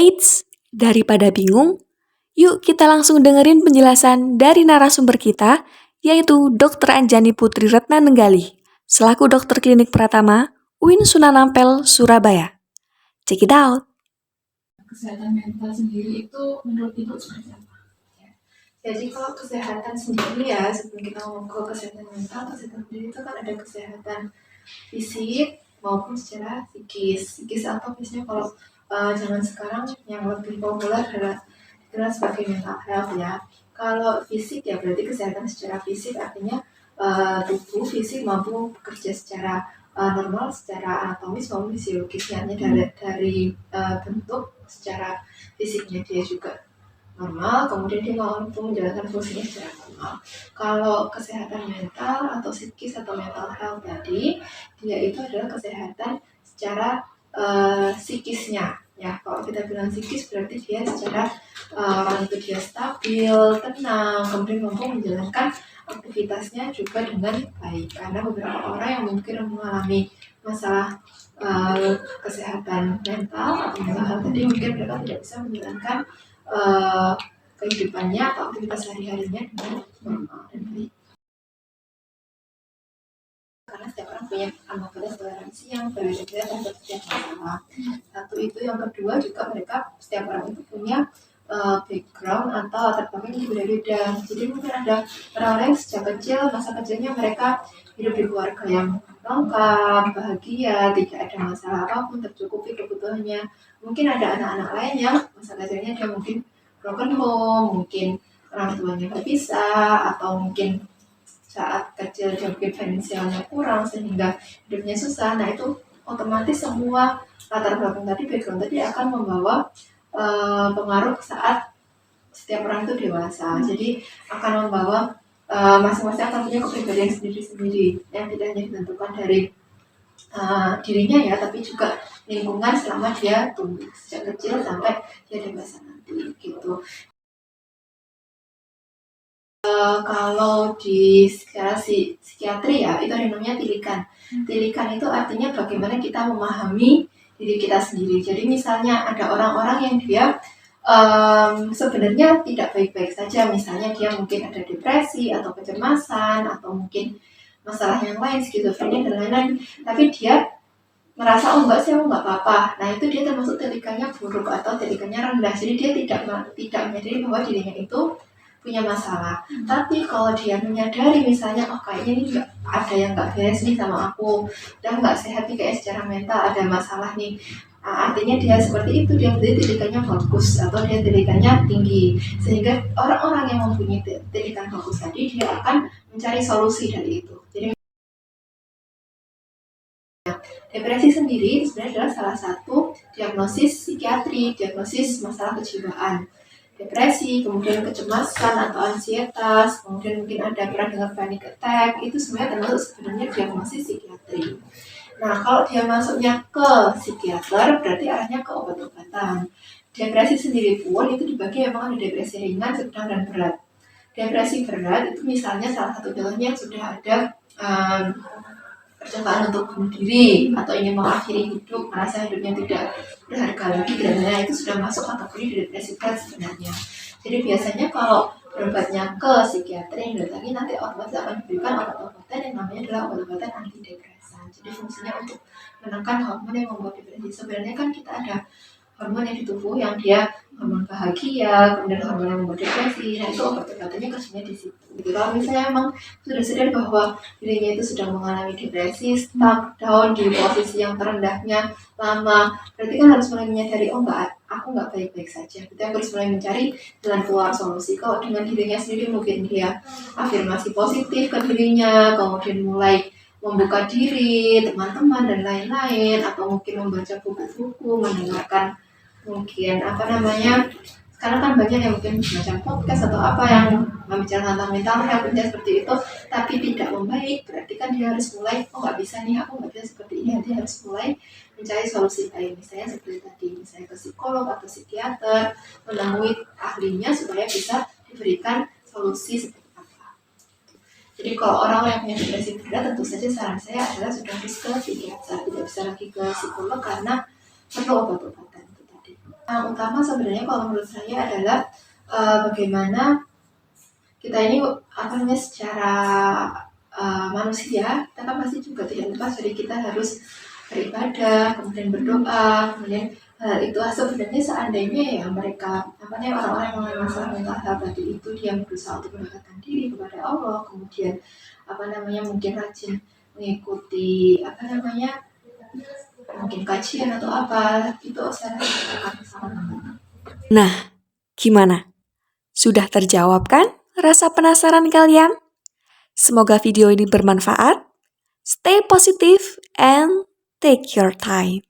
Eits, daripada bingung, yuk kita langsung dengerin penjelasan dari narasumber kita, yaitu Dr. Anjani Putri Retna Nenggalih, selaku dokter klinik Pratama, UIN Sunan Ampel, Surabaya. Check it out! Kesehatan mental sendiri itu menurut Ibu seperti apa? Jadi kalau kesehatan sendiri ya, sebelum kita ngomong ke kesehatan mental, kesehatan sendiri itu kan ada kesehatan fisik maupun secara psikis. Psikis apa biasanya kalau zaman sekarang yang lebih populer adalah dikenal sebagai mental health ya. Kalau fisik ya berarti kesehatan secara fisik artinya tubuh fisik mampu bekerja secara normal, secara anatomis maupun fisiologisnya, dari bentuk secara fisiknya dia juga normal, kemudian dia mampu menjalankan fungsinya secara normal. Kalau kesehatan mental atau psikis atau mental health tadi, dia itu adalah kesehatan secara psikisnya. Ya, kalau kita bilang psikis berarti dia secara orang itu dia stabil, tenang, kemudian mampu menjalankan aktivitasnya juga dengan baik. Karena beberapa orang yang mungkin mengalami masalah kesehatan mental atau mental health tadi, mungkin mereka tidak bisa menjalankan kehidupannya atau aktivitas sehari-harinya dengan normal dan baik. Karena setiap orang punya ambang batas toleransi yang berbeda-beda terhadap setiap masalah. Satu itu, yang kedua juga mereka setiap orang itu punya background atau latar belakang yang berbeda-beda. Jadi mungkin ada orang-orang yang sejak kecil, masa kecilnya mereka hidup di keluarga yang lengkap, bahagia, tidak ada masalah apapun, tercukupi kebutuhannya. Mungkin ada anak-anak lain yang masa kecilnya dia mungkin broken home, mungkin orang tuanya berpisah, atau mungkin saat kecil dia mungkin finansialnya kurang sehingga hidupnya susah. Nah itu otomatis semua latar belakang tadi, background tadi akan membawa pengaruh saat setiap orang itu dewasa. Jadi akan membawa masing-masing akan punya kepribadian sendiri-sendiri yang tidak hanya ditentukan dari dirinya ya, tapi juga lingkungan selama dia tumbuh sejak kecil sampai dia dewasa nanti gitu. Kalau di secara psikiatri ya, itu ada namanya tilikan. Tilikan itu artinya bagaimana kita memahami diri kita sendiri. Jadi misalnya ada orang-orang yang dia sebenarnya tidak baik-baik saja. Misalnya dia mungkin ada depresi atau kecemasan atau mungkin masalah yang lain, skizofrenia dan lain-lain. Tapi dia merasa oh enggak sih, aku enggak apa-apa. Nah itu dia termasuk tilikannya buruk atau tilikannya rendah. Jadi dia tidak menyadari bahwa dirinya itu punya masalah. Tapi kalau dia menyadari misalnya oh kayaknya ini juga ada yang nggak beres nih sama aku, udah nggak sehat nih kayak secara mental, ada masalah nih. Artinya dia seperti itu, dia berarti tilikannya bagus atau dia tilikannya tinggi, sehingga orang-orang yang mempunyai tilikan bagus tadi dia akan mencari solusi dari itu. Jadi depresi sendiri sebenarnya adalah salah satu diagnosis psikiatri, diagnosis masalah kejiwaan. Depresi, kemudian kecemasan atau ansietas, kemudian mungkin ada pernah dengar panic attack, itu sebenarnya termasuk sebenarnya diagnosis psikiatri. Nah, kalau dia masuknya ke psikiater, berarti arahnya ke obat-obatan. Depresi sendiri pun itu dibagi memang ada depresi ringan, sedang, dan berat. Depresi berat itu misalnya salah satu contohnya sudah ada percobaan untuk bunuh diri atau ingin mengakhiri hidup, merasa hidupnya tidak berharga lagi, dan lain-lain, itu sudah masuk kategori depresi berat sebenarnya. Jadi biasanya kalau berobatnya ke psikiater yang datangi nanti otomatis akan diberikan obat-obatan yang namanya adalah obat-obatan antidepresan. Jadi fungsinya untuk menekan hormon yang membuat depresi. Sebenarnya kan kita ada hormon yang di tubuh yang dia hormon bahagia, kemudian hormon yang membuat depresi. Nah itu obat-obatannya kerjanya di situ. Gitu. Kalau misalnya memang sudah sadar bahwa dirinya itu sedang mengalami depresi, stuck down di posisi yang terendahnya lama, berarti kan harus mulai menyadari oh enggak, aku enggak baik-baik saja. Kita harus mulai mencari jalan keluar solusi. Kalau dengan dirinya sendiri mungkin dia afirmasi positif ke dirinya, kemudian mulai membuka diri, teman-teman dan lain-lain, atau mungkin membaca buku-buku, mendengarkan mungkin sekarang kan banyak yang mungkin macam podcast atau apa yang membicarakan tentang mental health seperti itu, tapi tidak membaik, berarti kan dia harus mulai oh nggak bisa nih, aku nggak bisa seperti ini. Dia harus mulai mencari solusi lain, misalnya seperti tadi, misalnya ke psikolog atau psikiater, menemui ahlinya supaya bisa diberikan solusi seperti apa. Jadi kalau orang yang punya depresi berat, tentu saja saran saya adalah sudah harus ke psikiater, tidak bisa lagi ke psikolog karena perlu obat-obatan itu tadi. Yang utama sebenarnya kalau menurut saya adalah bagaimana kita ini secara manusia kita kan pasti juga tidak lepas dari kita harus beribadah, kemudian berdoa, kemudian itu sebenarnya seandainya ya mereka orang-orang yang mengalami masalah mental health tadi itu dia berusaha untuk mendekatkan diri kepada Allah, kemudian mungkin rajin mengikuti mungkin kajian atau apa, itu saya rasa akan sangat membantu. Nah, gimana? Sudah terjawab kan rasa penasaran kalian? Semoga video ini bermanfaat. Stay positive and take your time.